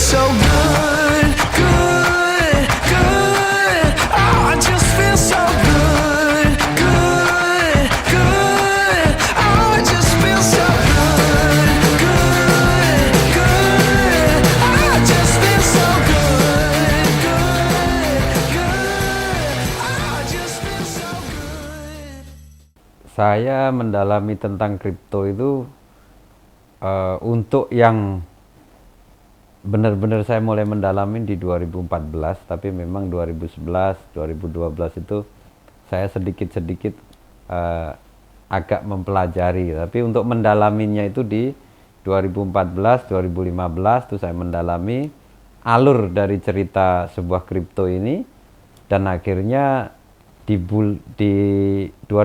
so good, good, good. Oh, I just feel so good, good, good. Oh, I just feel so good, good, good. Oh, I just feel so good, good, good. Oh, I just feel so good. Saya mendalami tentang kripto itu untuk yang benar-benar saya mulai mendalami di 2014, tapi memang 2011, 2012 itu saya sedikit-sedikit agak mempelajari. Tapi untuk mendalaminya itu di 2014, 2015 itu saya mendalami alur dari cerita sebuah kripto ini, dan akhirnya di 2018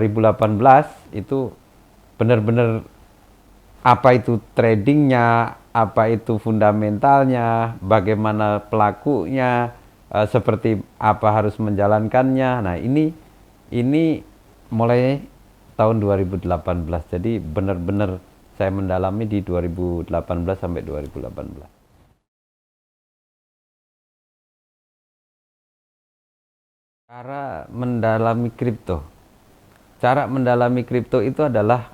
itu benar-benar apa itu tradingnya, apa itu fundamentalnya, bagaimana pelakunya, seperti apa harus menjalankannya. Nah, ini mulai tahun 2018. Jadi benar-benar saya mendalami di 2018 sampai 2018. Cara mendalami kripto. Cara mendalami kripto itu adalah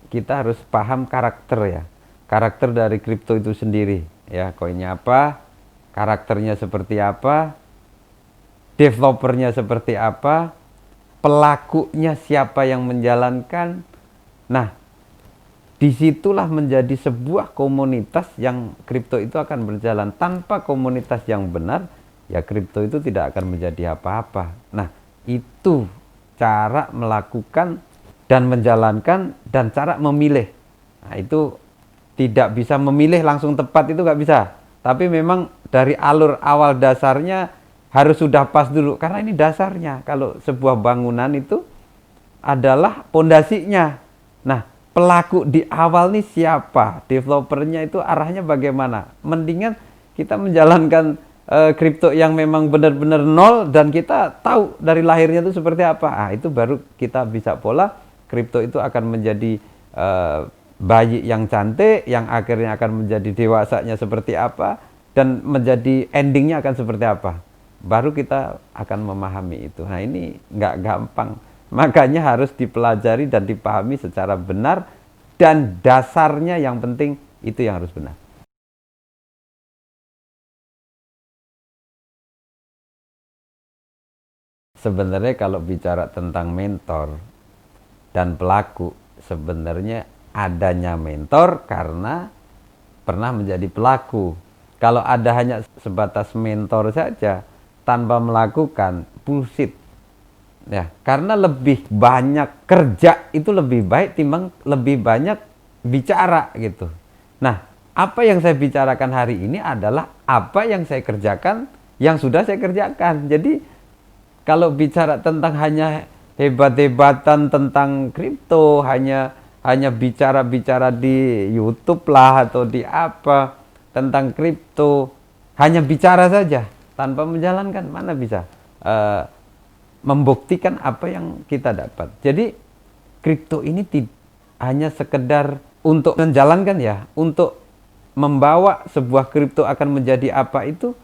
kita harus paham karakter ya. Karakter dari kripto itu sendiri ya, koinnya apa, karakternya seperti apa, developernya seperti apa, pelakunya siapa yang menjalankan. Nah, disitulah menjadi sebuah komunitas yang kripto itu akan berjalan. Tanpa komunitas yang benar, ya kripto itu tidak akan menjadi apa-apa. Nah, itu cara melakukan dan menjalankan dan cara memilih. Nah, itu tidak bisa memilih langsung tepat, itu nggak bisa. Tapi memang dari alur awal dasarnya harus sudah pas dulu, karena ini dasarnya. Kalau sebuah bangunan itu adalah pondasinya. Nah, pelaku di awal nih siapa? Developernya itu arahnya bagaimana? Mendingan kita menjalankan kripto yang memang benar-benar nol dan kita tahu dari lahirnya itu seperti apa. Ah, itu baru kita bisa pola. Kripto itu akan menjadi bayi yang cantik, yang akhirnya akan menjadi dewasanya seperti apa, dan menjadi endingnya akan seperti apa. Baru kita akan memahami itu. Nah, ini nggak gampang. Makanya harus dipelajari dan dipahami secara benar, dan dasarnya yang penting itu yang harus benar. Sebenarnya kalau bicara tentang mentor dan pelaku, sebenarnya adanya mentor karena pernah menjadi pelaku. Kalau ada hanya sebatas mentor saja tanpa melakukan, bullshit. Ya, karena lebih banyak kerja itu lebih baik timbang lebih banyak bicara gitu. Nah, apa yang saya bicarakan hari ini adalah apa yang saya kerjakan, yang sudah saya kerjakan. Jadi kalau bicara tentang hanya hebat-hebatan tentang kripto, hanya bicara-bicara di YouTube lah atau di apa tentang kripto, hanya bicara saja tanpa menjalankan, mana bisa membuktikan apa yang kita dapat. Jadi kripto ini hanya sekedar untuk menjalankan ya, untuk membawa sebuah kripto akan menjadi apa itu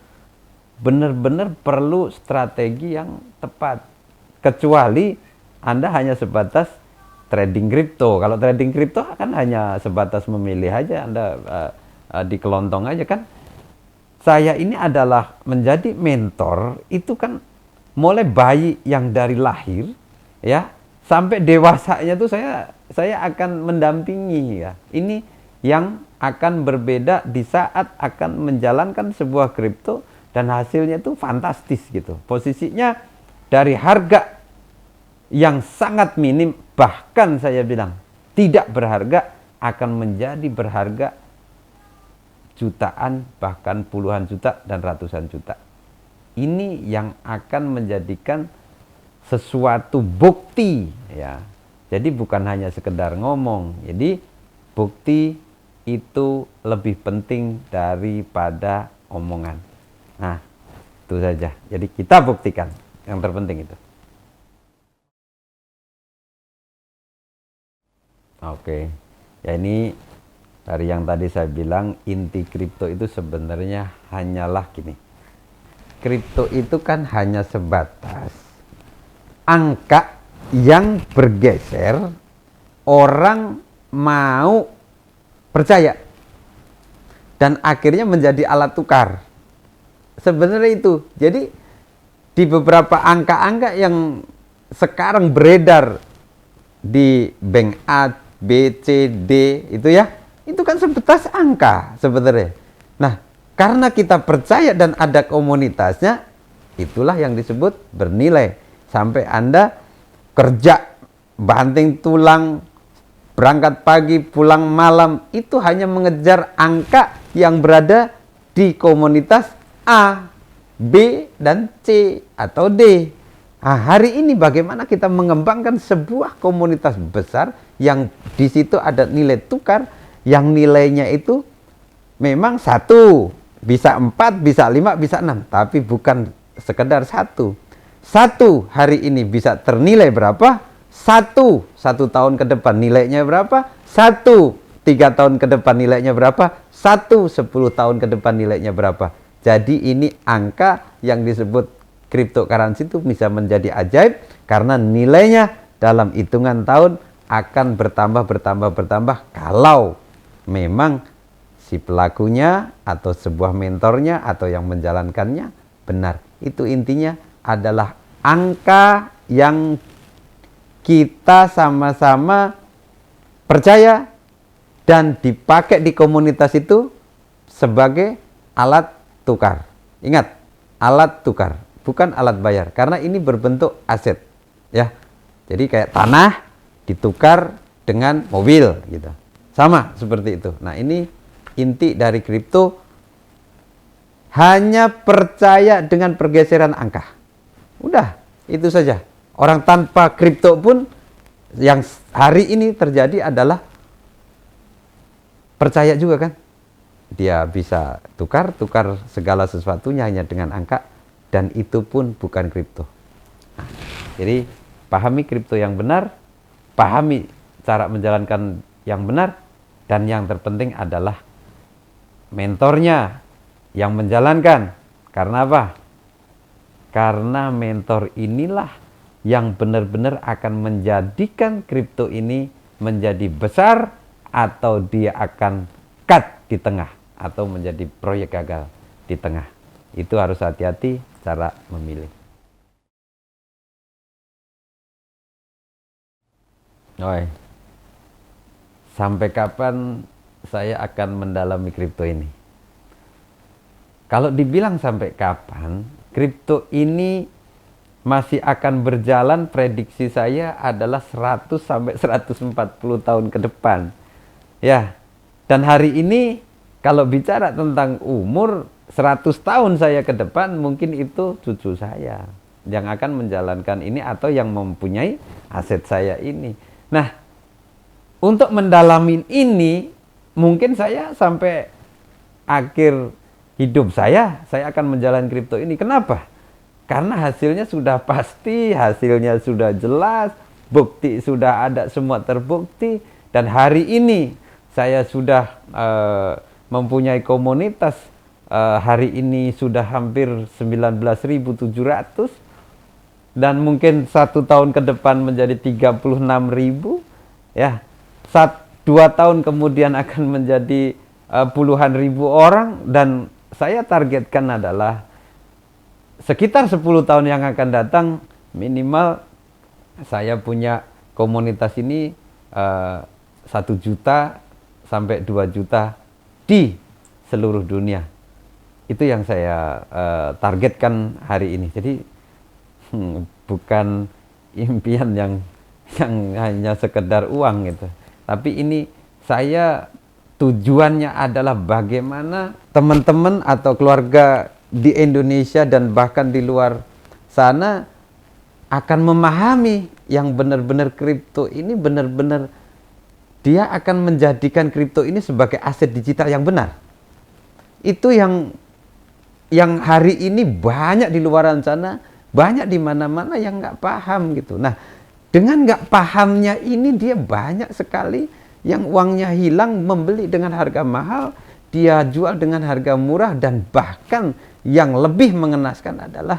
benar-benar perlu strategi yang tepat. Kecuali Anda hanya sebatas trading kripto. Kalau trading kripto kan hanya sebatas memilih aja, Anda di kelontong aja kan. Saya ini adalah menjadi mentor itu kan mulai bayi yang dari lahir ya sampai dewasanya tuh saya akan mendampingi ya. Ini yang akan berbeda di saat akan menjalankan sebuah kripto dan hasilnya itu fantastis gitu. Posisinya dari harga yang sangat minim, bahkan saya bilang tidak berharga, akan menjadi berharga jutaan, bahkan puluhan juta dan ratusan juta. Ini yang akan menjadikan sesuatu bukti ya. Jadi bukan hanya sekedar ngomong. Jadi bukti itu lebih penting daripada omongan. Nah, itu saja. Jadi kita buktikan yang terpenting itu. Oke. Ya, ini Dari yang tadi saya bilang, inti kripto itu sebenarnya hanyalah gini. Kripto itu kan hanya sebatas angka yang bergeser, orang mau percaya dan akhirnya menjadi alat tukar. Sebenarnya itu. Jadi di beberapa angka-angka yang sekarang beredar di bank A, B, C, D itu ya, itu kan sebatas angka sebenarnya. Nah, karena kita percaya dan ada komunitasnya, itulah yang disebut bernilai. Sampai Anda kerja banting tulang, berangkat pagi, pulang malam, itu hanya mengejar angka yang berada di komunitas A, B, dan C atau D. Nah, hari ini bagaimana kita mengembangkan sebuah komunitas besar yang di situ ada nilai tukar, yang nilainya itu memang 1, bisa 4, bisa 5, bisa 6, tapi bukan sekedar 1. 1 hari ini bisa ternilai berapa? 1 tahun ke depan nilainya berapa? 1 3 tahun ke depan nilainya berapa? 1 10 tahun ke depan nilainya berapa? Jadi ini angka yang disebut cryptocurrency itu bisa menjadi ajaib karena nilainya dalam hitungan tahun akan bertambah kalau memang si pelakunya atau sebuah mentornya atau yang menjalankannya benar. Itu intinya adalah angka yang kita sama-sama percaya dan dipakai di komunitas itu sebagai alat tukar. Ingat, alat tukar, bukan alat bayar, karena ini berbentuk aset, ya. Jadi kayak tanah ditukar dengan mobil, gitu. Sama seperti itu. Nah, ini inti dari kripto, hanya percaya dengan pergeseran angka. Udah, itu saja. Orang tanpa kripto pun yang hari ini terjadi adalah percaya juga kan. Dia bisa tukar segala sesuatunya hanya dengan angka, dan itu pun bukan kripto. Nah, jadi pahami kripto yang benar, pahami cara menjalankan yang benar, dan yang terpenting adalah mentornya yang menjalankan. Karena apa? Karena mentor inilah yang benar-benar akan menjadikan kripto ini menjadi besar, atau dia akan cut di tengah, atau menjadi proyek gagal di tengah. Itu harus hati-hati cara memilih. Oi, sampai kapan saya akan mendalami kripto ini? Kalau dibilang sampai kapan, kripto ini masih akan berjalan, prediksi saya adalah 100 sampai 140 tahun ke depan. Ya, dan hari ini kalau bicara tentang umur 100 tahun saya ke depan, mungkin itu cucu saya yang akan menjalankan ini atau yang mempunyai aset saya ini. Nah, untuk mendalami ini, mungkin saya sampai akhir hidup saya akan menjalani kripto ini. Kenapa? Karena hasilnya sudah pasti, hasilnya sudah jelas, bukti sudah ada, semua terbukti. Dan hari ini saya sudah mempunyai komunitas, hari ini sudah hampir 19.700, dan mungkin 1 tahun ke depan menjadi 36.000, ya. 2 tahun kemudian akan menjadi puluhan ribu orang, dan saya targetkan adalah sekitar 10 tahun yang akan datang minimal saya punya komunitas ini 1 juta sampai 2 juta di seluruh dunia. Itu yang saya targetkan hari ini. Jadi bukan impian yang hanya sekedar uang gitu. Tapi ini saya tujuannya adalah bagaimana teman-teman atau keluarga di Indonesia dan bahkan di luar sana akan memahami yang benar-benar kripto ini benar-benar dia akan menjadikan kripto ini sebagai aset digital yang benar. Itu yang hari ini banyak di luar sana, banyak di mana-mana yang nggak paham gitu. Nah, dengan nggak pahamnya ini dia banyak sekali yang uangnya hilang, membeli dengan harga mahal, dia jual dengan harga murah, dan bahkan yang lebih mengenaskan adalah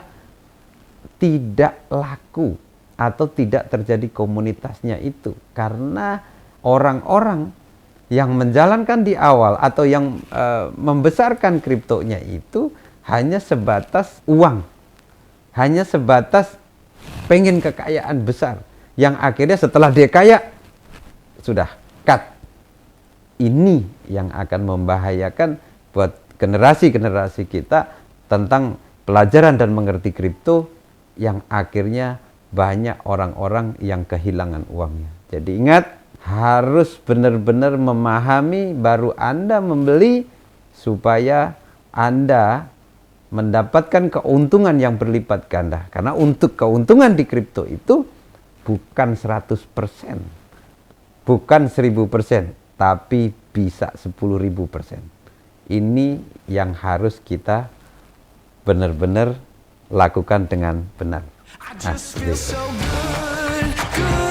tidak laku atau tidak terjadi komunitasnya itu, karena orang-orang yang menjalankan di awal atau yang membesarkan kriptonya itu hanya sebatas uang, hanya sebatas pengen kekayaan besar, yang akhirnya setelah dia kaya sudah cut. Ini yang akan membahayakan buat generasi-generasi kita tentang pelajaran dan mengerti kripto, yang akhirnya banyak orang-orang yang kehilangan uangnya. Jadi ingat, harus benar-benar memahami baru Anda membeli, supaya Anda mendapatkan keuntungan yang berlipat ganda. Karena untuk keuntungan di kripto itu bukan 100%, bukan 1000%, tapi bisa 10.000%. Ini yang harus kita benar-benar lakukan dengan benar. I just feel so good, good.